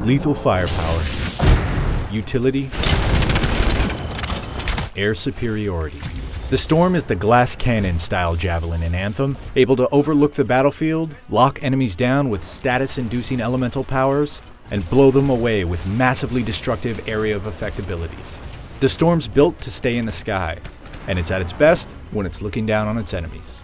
lethal firepower, utility, air superiority. The Storm is the glass cannon style javelin in Anthem, able to overlook the battlefield, lock enemies down with status-inducing elemental powers, and blow them away with massively destructive area of effect abilities. The Storm's built to stay in the sky, and it's at its best when it's looking down on its enemies.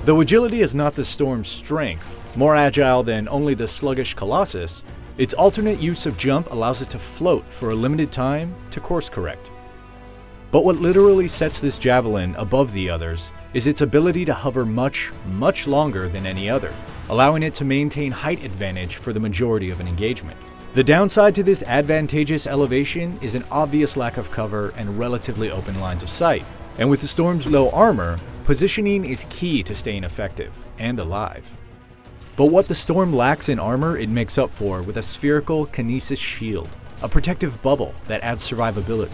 Though agility is not the Storm's strength, more agile than only the sluggish Colossus, its alternate use of jump allows it to float for a limited time to course correct. But what literally sets this javelin above the others is its ability to hover much, much longer than any other, allowing it to maintain height advantage for the majority of an engagement. The downside to this advantageous elevation is an obvious lack of cover and relatively open lines of sight. And with the Storm's low armor, positioning is key to staying effective and alive. But what the Storm lacks in armor, it makes up for with a spherical kinesis shield, a protective bubble that adds survivability.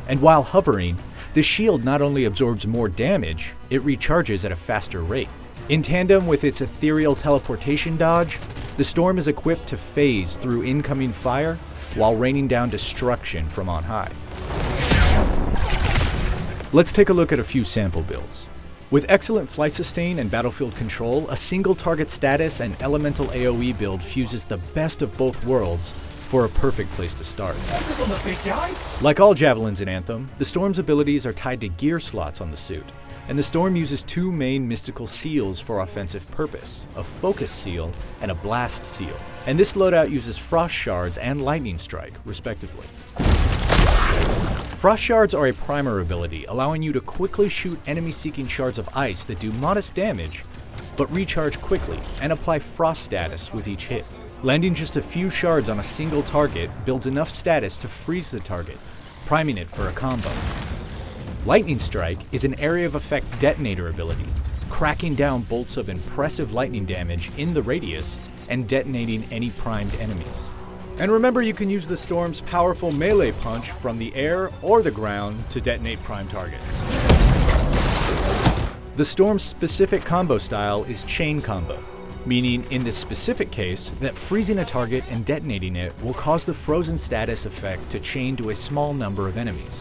And while hovering, the shield not only absorbs more damage, it recharges at a faster rate. In tandem with its ethereal teleportation dodge, the Storm is equipped to phase through incoming fire while raining down destruction from on high. Let's take a look at a few sample builds. With excellent flight sustain and battlefield control, a single target status and elemental AoE build fuses the best of both worlds for a perfect place to start. Like all javelins in Anthem, the Storm's abilities are tied to gear slots on the suit, and the Storm uses two main mystical seals for offensive purpose, a focus seal and a blast seal, and this loadout uses frost shards and lightning strike, respectively. Frost shards are a primer ability, allowing you to quickly shoot enemy-seeking shards of ice that do modest damage, but recharge quickly and apply frost status with each hit. Landing just a few shards on a single target builds enough status to freeze the target, priming it for a combo. Lightning Strike is an area of effect detonator ability, cracking down bolts of impressive lightning damage in the radius and detonating any primed enemies. And remember, you can use the Storm's powerful melee punch from the air or the ground to detonate prime targets. The Storm's specific combo style is chain combo, meaning in this specific case that freezing a target and detonating it will cause the frozen status effect to chain to a small number of enemies.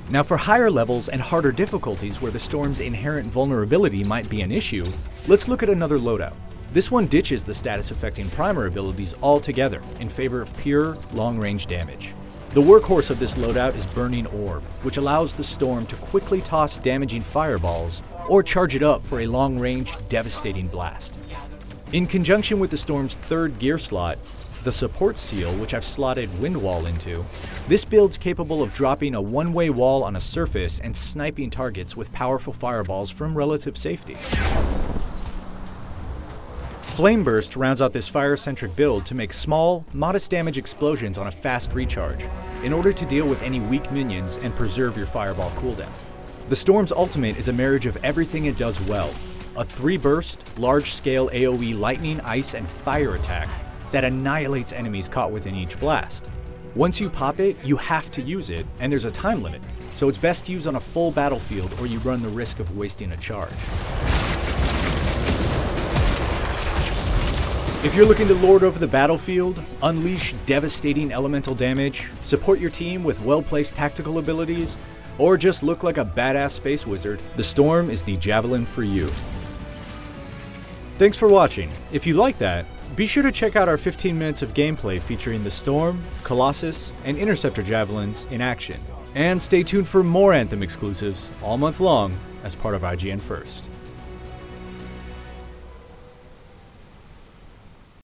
Now for higher levels and harder difficulties where the Storm's inherent vulnerability might be an issue, let's look at another loadout. This one ditches the status affecting primer abilities altogether in favor of pure long-range damage. The workhorse of this loadout is Burning Orb, which allows the Storm to quickly toss damaging fireballs or charge it up for a long-range devastating blast. In conjunction with the Storm's third gear slot, the Support Seal, which I've slotted Wind Wall into, this build's capable of dropping a one-way wall on a surface and sniping targets with powerful fireballs from relative safety. Flame Burst rounds out this fire-centric build to make small, modest damage explosions on a fast recharge, in order to deal with any weak minions and preserve your fireball cooldown. The Storm's ultimate is a marriage of everything it does well, a 3-burst, large-scale AoE lightning, ice, and fire attack that annihilates enemies caught within each blast. Once you pop it, you have to use it, and there's a time limit, so it's best used on a full battlefield or you run the risk of wasting a charge. If you're looking to lord over the battlefield, unleash devastating elemental damage, support your team with well-placed tactical abilities, or just look like a badass space wizard, the Storm is the javelin for you. Thanks for watching. If you like that, be sure to check out our 15 minutes of gameplay featuring the Storm, Colossus, and Interceptor javelins in action. And stay tuned for more Anthem exclusives all month long as part of IGN First.